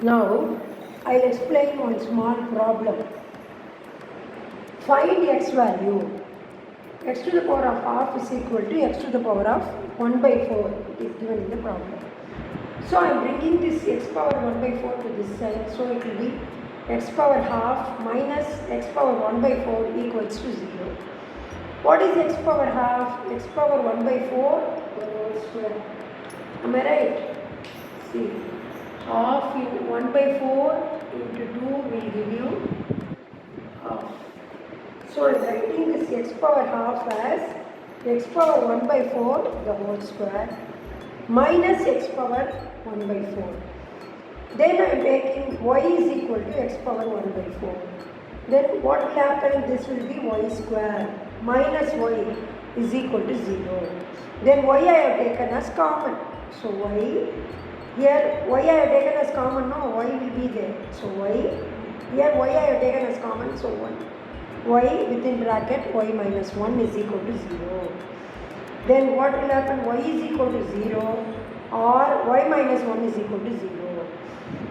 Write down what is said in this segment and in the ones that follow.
Now, I'll explain one small problem. Find x value. X to the power of half is equal to x to the power of 1 by 4. It is given in the problem. So, I am bringing this x power 1 by 4 to this side. So, it will be x power half minus x power 1 by 4 equals to 0. What is x power half? X power 1 by 4 the whole square. Am I right? See, half in 1 by 4 into 2 will give you half. So I am writing this x power half as x power 1 by 4 the whole square minus x power 1 by 4. Then I am taking y is equal to x power 1 by 4. Then what will happen? This will be y square minus y is equal to 0. Then y I have taken as common. So y, here y I have taken as common, no, y will be there. So y, here y I have taken as common, so 1. Y within bracket y minus 1 is equal to 0. Then what will happen? Y is equal to 0 or y minus 1 is equal to 0.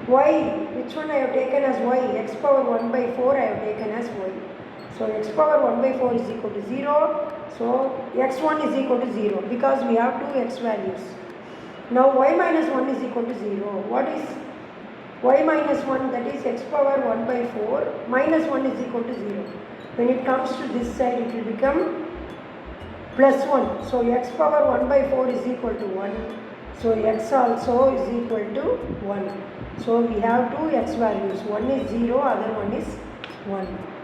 Y, which one I have taken as y? X power 1 by 4 I have taken as y. So x power 1 by 4 is equal to 0. So x1 is equal to 0 because we have two x values. Now y minus 1 is equal to 0. What is y minus 1? That is x power 1 by 4 minus 1 is equal to 0. When it comes to this side, it will become plus 1. So x power 1 by 4 is equal to 1. So x also is equal to 1. So we have two x values. One is 0, other one is 1.